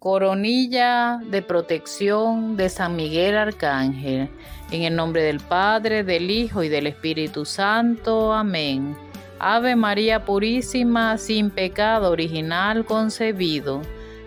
Coronilla de protección de San Miguel Arcángel. En el nombre del Padre, del Hijo y del Espíritu Santo. Amén. Ave María Purísima, sin pecado original concebido.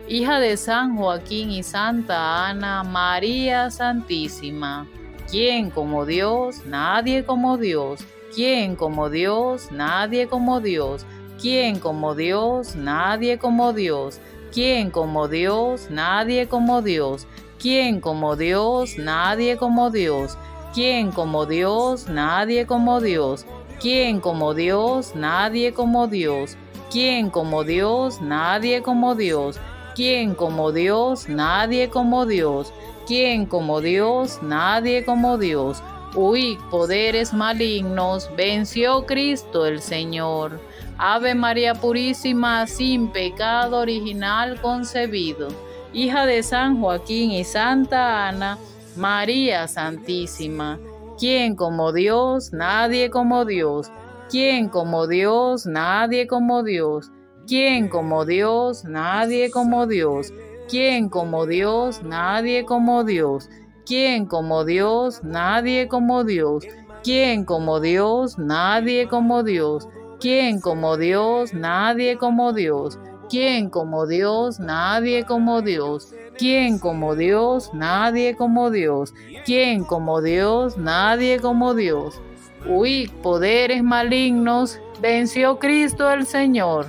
Hija de San Joaquín y Santa Ana, María Santísima. ¿Quién como Dios? Nadie como Dios. ¿Quién como Dios? Nadie como Dios. ¿Quién como Dios? Nadie como Dios. ¿Quién como Dios? Nadie como Dios. ¿Quién como Dios? Nadie como Dios. ¿Quién como Dios? Nadie como Dios. ¿Quién como Dios? Nadie como Dios. ¿Quién como Dios? Nadie como Dios. ¿Quién como Dios? Nadie como Dios. ¿Quién como Dios? Nadie como Dios. Huid, poderes malignos, venció Cristo el Señor. Ave María Purísima, sin pecado original concebido. Hija de San Joaquín y Santa Ana, María Santísima. ¿Quién como Dios? Nadie como Dios. ¿Quién como Dios? Nadie como Dios. ¿Quién como Dios? Nadie como Dios. ¿Quién como Dios? Nadie como Dios. ¿Quién como Dios? Nadie como Dios. ¿Quién como Dios? Nadie como Dios. ¿Quién como Dios? Nadie como Dios. ¿Quién como Dios? Nadie como Dios. ¿Quién como Dios? Nadie como Dios. ¿Quién como Dios? Nadie como Dios. Huid, poderes malignos, venció Cristo el Señor.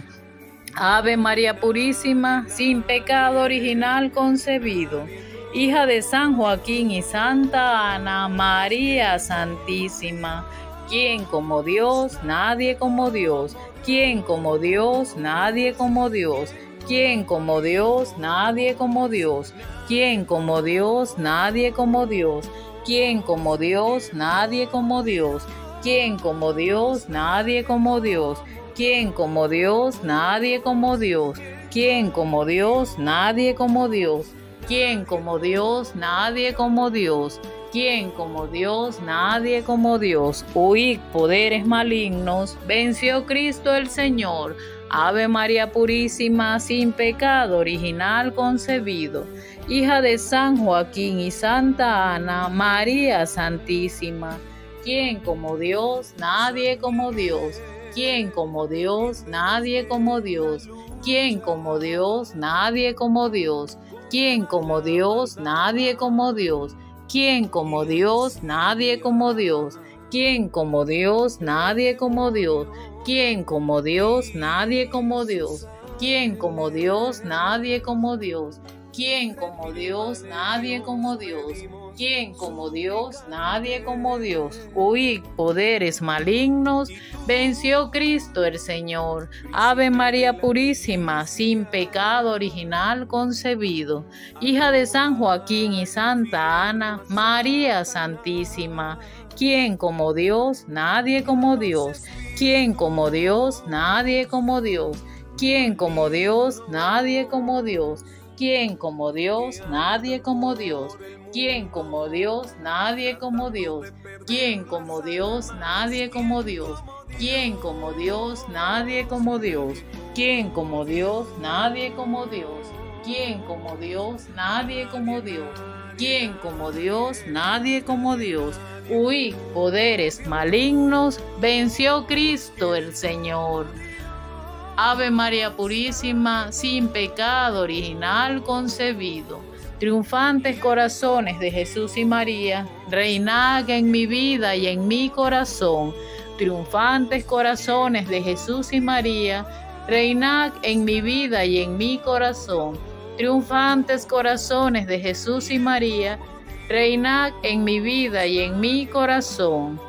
Ave María Purísima, sin pecado original concebido. Hija de San Joaquín y Santa Ana, María Santísima. ¿Quién como Dios? Nadie como Dios. ¿Quién como Dios? Nadie como Dios. ¿Quién como Dios? Nadie como Dios. ¿Quién como Dios? Nadie como Dios. ¿Quién como Dios? Nadie como Dios. ¿Quién como Dios? Nadie como Dios. ¿Quién como Dios? Nadie como Dios. ¿Quién como Dios? Nadie como Dios. ¿Quién como Dios? Nadie como Dios. ¿Quién como Dios? Nadie como Dios. Huid, poderes malignos, venció Cristo el Señor. Ave María Purísima, sin pecado original concebido. Hija de San Joaquín y Santa Ana, María Santísima. ¿Quién como Dios? Nadie como Dios. ¿Quién como Dios? Nadie como Dios. ¿Quién como Dios? Nadie como Dios. ¿Quién como Dios? Nadie como Dios. ¿Quién como Dios? Nadie como Dios. ¿Quién como Dios? Nadie como Dios. ¿Quién como Dios? Nadie como Dios. ¿Quién como Dios? Nadie como Dios. ¿Quién como Dios? Nadie como Dios. ¿Quién como Dios? Nadie como Dios. Huid, poderes malignos, venció Cristo el Señor. Ave María Purísima, sin pecado original concebido. Hija de San Joaquín y Santa Ana, María Santísima. ¿Quién como Dios? Nadie como Dios. ¿Quién como Dios? Nadie como Dios. ¿Quién como Dios? Nadie como Dios. ¿Quién como Dios? Nadie como Dios. ¿Quién como Dios? Nadie como Dios. ¿Quién como Dios? Nadie como Dios. ¿Quién como Dios? Nadie como Dios. ¿Quién como Dios? Nadie como Dios. ¿Quién como Dios? Nadie como Dios. ¿Quién como Dios? Nadie como Dios. Huid, poderes malignos, venció Cristo el Señor. Ave María Purísima, sin pecado original concebido. Triunfantes corazones de Jesús y María, reinad en mi vida y en mi corazón. Triunfantes corazones de Jesús y María, reinad en mi vida y en mi corazón. Triunfantes corazones de Jesús y María, reinad en mi vida y en mi corazón.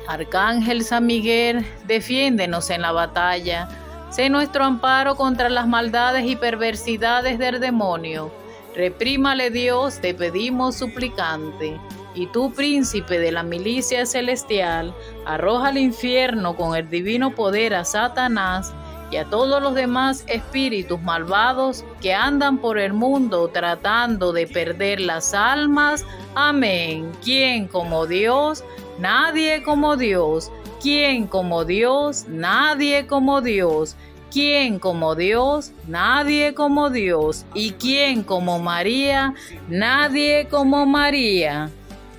Arcángel San Miguel, defiéndenos en la batalla. Sé nuestro amparo contra las maldades y perversidades del demonio. Reprímale Dios, te pedimos suplicante. Y tú, príncipe de la milicia celestial, arroja al infierno con el divino poder a Satanás y a todos los demás espíritus malvados que andan por el mundo tratando de perder las almas. Amén. ¿Quién como Dios? Nadie como Dios. ¿Quién como Dios? Nadie como Dios. ¿quién como Dios? Nadie como Dios. ¿Y quién como María? Nadie como María.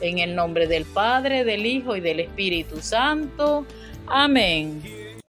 En el nombre del Padre, del Hijo y del Espíritu Santo. Amén.